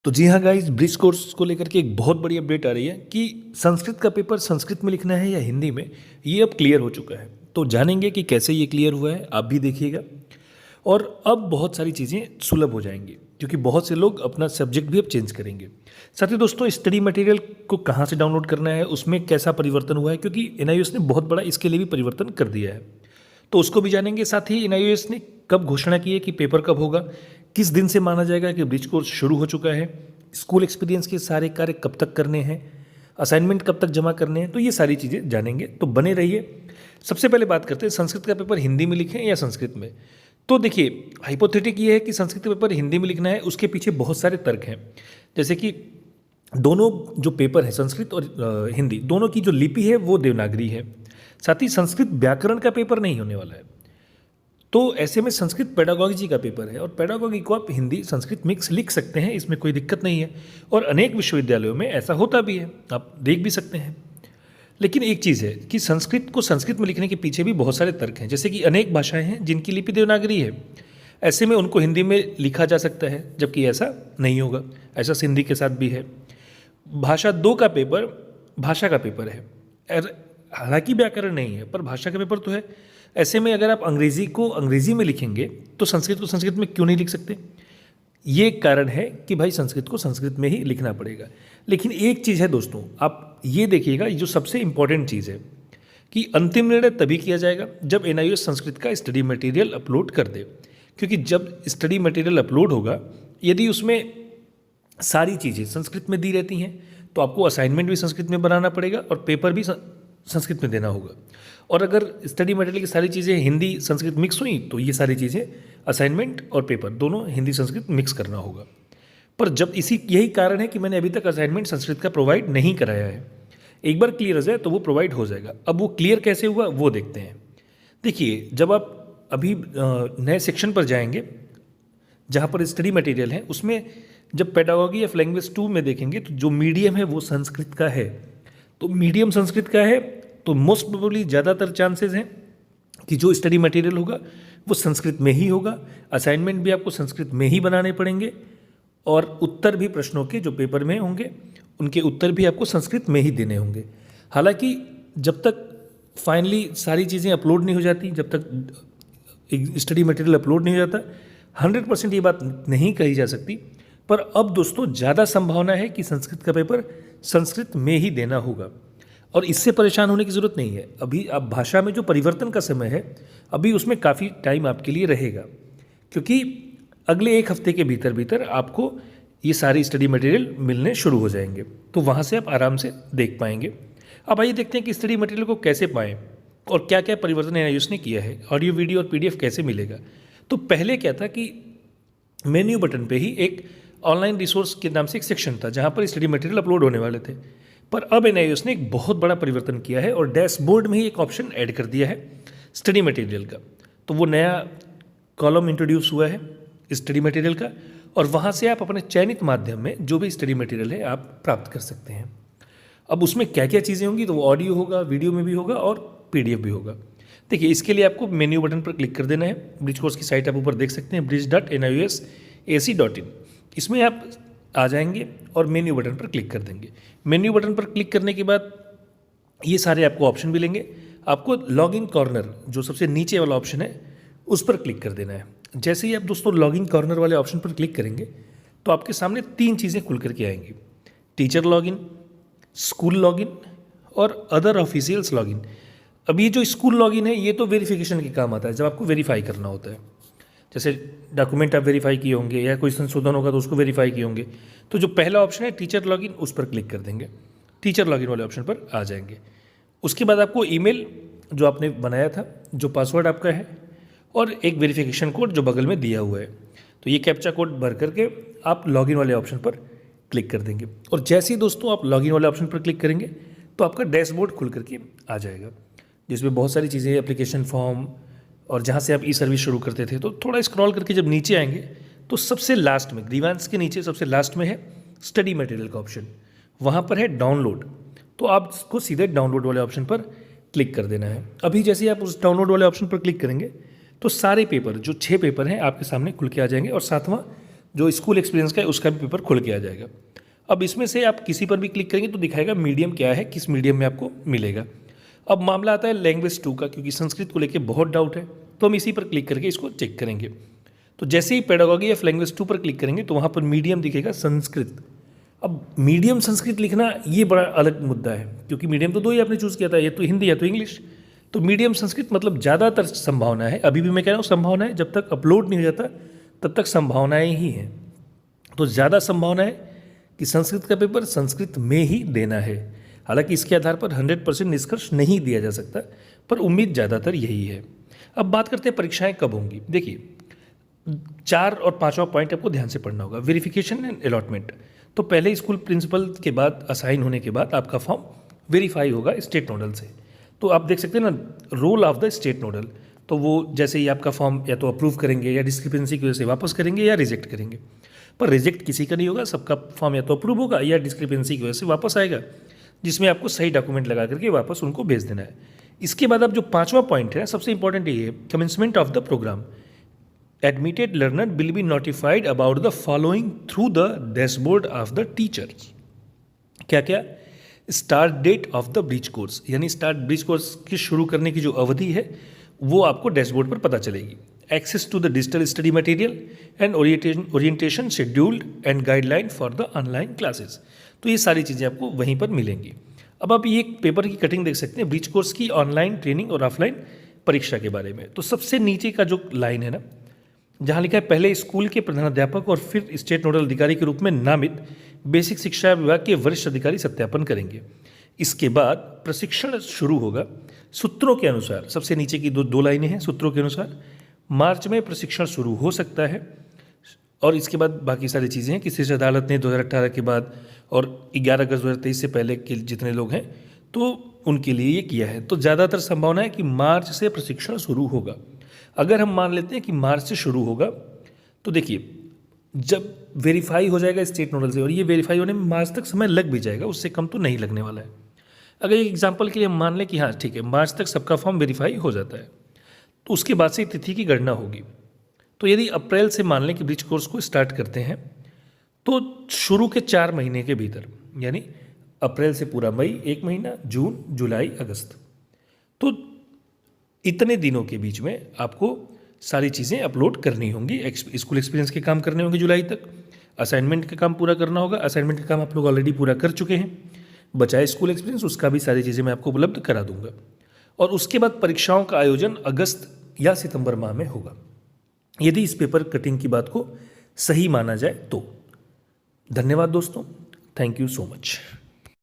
तो जी हाँ guys, bridge course को लेकर के एक बहुत बड़ी अपडेट आ रही है कि संस्कृत का पेपर संस्कृत में लिखना है या हिंदी में, ये अब क्लियर हो चुका है। तो जानेंगे कि कैसे ये क्लियर हुआ है, आप भी देखिएगा। और अब बहुत सारी चीज़ें सुलभ हो जाएंगी क्योंकि बहुत से लोग अपना सब्जेक्ट भी अब चेंज करेंगे। साथ ही दोस्तों, स्टडी मटेरियल को कहाँ से डाउनलोड करना है, उसमें कैसा परिवर्तन हुआ है, क्योंकि एनआईओएस ने बहुत बड़ा इसके लिए भी परिवर्तन कर दिया है। तो उसको भी जानेंगे। साथ ही एनआईओएस ने कब घोषणा की है कि पेपर कब होगा, किस दिन से माना जाएगा कि ब्रिज कोर्स शुरू हो चुका है, स्कूल एक्सपीरियंस के सारे कार्य कब तक करने हैं, असाइनमेंट कब तक जमा करने हैं, तो ये सारी चीज़ें जानेंगे। तो बने रहिए। सबसे पहले बात करते हैं संस्कृत का पेपर हिंदी में लिखें या संस्कृत में। तो देखिए, हाइपोथेटिक ये है कि संस्कृत का पेपर हिंदी में लिखना है, उसके पीछे बहुत सारे तर्क हैं। जैसे कि दोनों जो पेपर है, संस्कृत और हिंदी, दोनों की जो लिपि है वो देवनागरी है। साथ ही संस्कृत व्याकरण का पेपर नहीं होने वाला है। तो ऐसे में संस्कृत पेडागॉजी का पेपर है और पेडागॉजी को आप हिंदी संस्कृत मिक्स लिख सकते हैं, इसमें कोई दिक्कत नहीं है। और अनेक विश्वविद्यालयों में ऐसा होता भी है, आप देख भी सकते हैं। लेकिन एक चीज़ है कि संस्कृत को संस्कृत में लिखने के पीछे भी बहुत सारे तर्क हैं। जैसे कि अनेक भाषाएं हैं जिनकी लिपि देवनागरी है, ऐसे में उनको हिंदी में लिखा जा सकता है, जबकि ऐसा नहीं होगा। ऐसा सिंधी के साथ भी है। भाषा 2 का पेपर भाषा का पेपर है, हालांकि व्याकरण नहीं है पर भाषा का पेपर तो है। ऐसे में अगर आप अंग्रेजी को अंग्रेजी में लिखेंगे तो संस्कृत को संस्कृत में क्यों नहीं लिख सकते? ये एक कारण है कि भाई संस्कृत को संस्कृत में ही लिखना पड़ेगा। लेकिन एक चीज़ है दोस्तों, आप ये देखिएगा, ये जो सबसे इंपॉर्टेंट चीज़ है कि अंतिम निर्णय तभी किया जाएगा जब एनआईओएस संस्कृत का स्टडी मटेरियल अपलोड कर दे। क्योंकि जब स्टडी मटेरियल अपलोड होगा, यदि उसमें सारी चीज़ें संस्कृत में दी रहती हैं तो आपको असाइनमेंट भी संस्कृत में बनाना पड़ेगा और पेपर भी संस्कृत में देना होगा। और अगर स्टडी मटेरियल की सारी चीज़ें हिंदी संस्कृत मिक्स हुई तो ये सारी चीज़ें असाइनमेंट और पेपर दोनों हिंदी संस्कृत मिक्स करना होगा। पर जब यही कारण है कि मैंने अभी तक असाइनमेंट संस्कृत का प्रोवाइड नहीं कराया है। एक बार क्लियर हो जाए तो वो प्रोवाइड हो जाएगा। अब वो क्लियर कैसे हुआ वो देखते हैं। देखिए, जब आप अभी नए सेक्शन पर जाएंगे जहाँ पर स्टडी मटेरियल है, उसमें जब पेडागॉजी ऑफ लैंग्वेज 2 में देखेंगे तो जो मीडियम है वो संस्कृत का है। तो मीडियम संस्कृत का है तो मोस्ट प्रोबेबली ज़्यादातर चांसेस हैं कि जो स्टडी मटेरियल होगा वो संस्कृत में ही होगा। असाइनमेंट भी आपको संस्कृत में ही बनाने पड़ेंगे और उत्तर भी प्रश्नों के जो पेपर में होंगे उनके उत्तर भी आपको संस्कृत में ही देने होंगे। हालांकि जब तक फाइनली सारी चीज़ें अपलोड नहीं हो जाती, जब तक स्टडी मटेरियल अपलोड नहीं हो जाता, 100% ये बात नहीं कही जा सकती। पर अब दोस्तों ज़्यादा संभावना है कि संस्कृत का पेपर संस्कृत में ही देना होगा और इससे परेशान होने की ज़रूरत नहीं है। अभी आप भाषा में जो परिवर्तन का समय है, अभी उसमें काफ़ी टाइम आपके लिए रहेगा, क्योंकि अगले 1 हफ्ते के भीतर भीतर आपको ये सारी स्टडी मटेरियल मिलने शुरू हो जाएंगे। तो वहाँ से आप आराम से देख पाएंगे। अब आइए देखते हैं कि स्टडी मटेरियल को कैसे पाएँ और क्या क्या परिवर्तन एनआईओएस ने किया है, ऑडियो वीडियो और पीडीएफ कैसे मिलेगा। तो पहले क्या था कि मेन्यू बटन पे ही एक ऑनलाइन रिसोर्स के नाम से एक सेक्शन था जहाँ पर स्टडी मटेरियल अपलोड होने वाले थे। पर अब एनआईओएस ने एक बहुत बड़ा परिवर्तन किया है और डैशबोर्ड में ही एक ऑप्शन ऐड कर दिया है स्टडी मटेरियल का। तो वो नया कॉलम इंट्रोड्यूस हुआ है स्टडी मटेरियल का और वहाँ से आप अपने चयनित माध्यम में जो भी स्टडी मटेरियल है आप प्राप्त कर सकते हैं। अब उसमें क्या क्या चीज़ें होंगी, तो वो ऑडियो होगा, वीडियो में भी होगा और पीडीएफ भी होगा। देखिए, इसके लिए आपको मेन्यू बटन पर क्लिक कर देना है। ब्रिज कोर्स की साइट आप ऊपर देख सकते हैं, bridge.niosac.in। इसमें आप आ जाएंगे और मेन्यू बटन पर क्लिक कर देंगे। मेन्यू बटन पर क्लिक करने के बाद ये सारे आपको ऑप्शन मिलेंगे। आपको लॉगिन कॉर्नर जो सबसे नीचे वाला ऑप्शन है उस पर क्लिक कर देना है। जैसे ही आप दोस्तों लॉगिन कॉर्नर वाले ऑप्शन पर क्लिक करेंगे तो आपके सामने 3 चीज़ें खुल करके आएंगी: टीचर लॉगिन, स्कूल लॉगिन और अदर ऑफिशियल्स लॉगिन। अब ये जो स्कूल लॉगिन है ये तो वेरिफिकेशन के काम आता है, जब आपको वेरीफाई करना होता है। जैसे डॉक्यूमेंट आप वेरीफाई किए होंगे या कोई संशोधन होगा तो उसको वेरीफाई किए होंगे। तो जो पहला ऑप्शन है टीचर लॉगिन, उस पर क्लिक कर देंगे। टीचर लॉगिन वाले ऑप्शन पर आ जाएंगे। उसके बाद आपको ईमेल जो आपने बनाया था, जो पासवर्ड आपका है और एक वेरिफिकेशन कोड जो बगल में दिया हुआ है, तो ये कैप्चा कोड भर करके आप लॉगिन वाले ऑप्शन पर क्लिक कर देंगे। और जैसे ही दोस्तों आप लॉगिन वाले ऑप्शन पर क्लिक करेंगे तो आपका डैशबोर्ड खुल करके आ जाएगा, जिसमें बहुत सारी चीज़ें, एप्लीकेशन फॉर्म और जहाँ से आप ई सर्विस शुरू करते थे। तो थोड़ा स्क्रॉल करके जब नीचे आएंगे तो सबसे लास्ट में, ग्रीवांस के नीचे सबसे लास्ट में है स्टडी मटेरियल का ऑप्शन, वहाँ पर है डाउनलोड। तो आपको सीधे डाउनलोड वाले ऑप्शन पर क्लिक कर देना है। अभी जैसे ही आप उस डाउनलोड वाले ऑप्शन पर क्लिक करेंगे तो सारे पेपर, जो 6 पेपर हैं, आपके सामने खुल के आ जाएंगे और साथवां जो स्कूल एक्सपीरियंस का है उसका भी पेपर खुल के आ जाएगा। अब इसमें से आप किसी पर भी क्लिक करेंगे तो दिखाएगा मीडियम क्या है, किस मीडियम में आपको मिलेगा। अब मामला आता है लैंग्वेज 2 का, क्योंकि संस्कृत को लेकर बहुत डाउट है, तो हम इसी पर क्लिक करके इसको चेक करेंगे। तो जैसे ही पेडागॉजी ऑफ लैंग्वेज 2 पर क्लिक करेंगे तो वहाँ पर मीडियम दिखेगा संस्कृत। अब मीडियम संस्कृत लिखना ये बड़ा अलग मुद्दा है, क्योंकि मीडियम तो दो ही आपने चूज़ किया था, या तो हिंदी या तो इंग्लिश। तो मीडियम संस्कृत मतलब ज़्यादातर संभावना है, अभी भी मैं कह रहा हूँ संभावना है, जब तक अपलोड नहीं हो जाता तब तक संभावनाएं ही हैं। तो ज़्यादा संभावना है कि संस्कृत का पेपर संस्कृत में ही देना है। हालांकि इसके आधार पर 100% निष्कर्ष नहीं दिया जा सकता, पर उम्मीद ज़्यादातर यही है। अब बात करते हैं परीक्षाएं कब होंगी। देखिए 4 और 5वां पॉइंट आपको ध्यान से पढ़ना होगा, वेरिफिकेशन एंड अलॉटमेंट। तो पहले स्कूल प्रिंसिपल के बाद असाइन होने के बाद आपका फॉर्म वेरीफाई होगा स्टेट नोडल से। तो आप देख सकते हैं ना role of the state nodal, तो वो जैसे ही आपका फॉर्म या तो अप्रूव करेंगे या डिस्क्रिपेंसी की वजह से वापस करेंगे या रिजेक्ट करेंगे। पर रिजेक्ट किसी का नहीं होगा, सबका फॉर्म या तो अप्रूव होगा या डिस्क्रिपेंसी की वजह से वापस आएगा, जिसमें आपको सही डॉक्यूमेंट लगा करके वापस उनको भेज देना है। इसके बाद अब जो 5वां पॉइंट है सबसे इंपॉर्टेंट ये है, commencement of the programme. Admitted learner will be notified about the following through the dashboard of the teachers. क्या क्या? Start date of the bridge course, यानी स्टार्ट ब्रीच कोर्स की शुरू करने की जो अवधि है वो आपको डैशबोर्ड पर पता चलेगी। Access to the digital study material and orientation scheduled and guideline for the online classes. तो ये सारी चीज़ें आपको वहीं पर मिलेंगी। अब आप ये पेपर की कटिंग देख सकते हैं ब्रीच कोर्स की ऑनलाइन ट्रेनिंग और ऑफलाइन परीक्षा के बारे में। तो सबसे नीचे का जो लाइन है ना, जहाँ लिखा है पहले स्कूल के प्रधानाध्यापक और फिर स्टेट नोडल अधिकारी के रूप में नामित बेसिक शिक्षा विभाग के वरिष्ठ अधिकारी सत्यापन करेंगे। इसके बाद प्रशिक्षण शुरू होगा सूत्रों के अनुसार। सबसे नीचे की दो लाइनें हैं, सूत्रों के अनुसार मार्च में प्रशिक्षण शुरू हो सकता है। और इसके बाद बाकी सारी चीज़ें हैं कि शीर्ष अदालत ने 2018 के बाद और 11 अगस्त 2023 से पहले के जितने लोग हैं तो उनके लिए ये किया है। तो ज़्यादातर संभावना है कि मार्च से प्रशिक्षण शुरू होगा। अगर हम मान लेते हैं कि मार्च से शुरू होगा तो देखिए जब वेरीफाई हो जाएगा स्टेट नोडल से, और ये वेरीफाई होने में मार्च तक समय लग भी जाएगा, उससे कम तो नहीं लगने वाला है। अगर एक एग्जांपल के लिए हम मान लें कि हाँ ठीक है मार्च तक सबका फॉर्म वेरीफाई हो जाता है, तो उसके बाद से तिथि की गणना होगी। तो यदि अप्रैल से मान लें कि ब्रीच कोर्स को स्टार्ट करते हैं तो शुरू के 4 महीने के भीतर, यानी अप्रैल से पूरा मई 1 महीना, जून, जुलाई, अगस्त, तो इतने दिनों के बीच में आपको सारी चीज़ें अपलोड करनी होंगी। स्कूल एक्सपीरियंस के काम करने होंगे जुलाई तक, असाइनमेंट का काम पूरा करना होगा। असाइनमेंट का काम आप लोग ऑलरेडी पूरा कर चुके हैं, बचाए स्कूल एक्सपीरियंस, उसका भी सारी चीज़ें मैं आपको उपलब्ध करा दूंगा। और उसके बाद परीक्षाओं का आयोजन अगस्त या सितंबर माह में होगा, यदि इस पेपर कटिंग की बात को सही माना जाए तो। धन्यवाद दोस्तों, थैंक यू सो मच।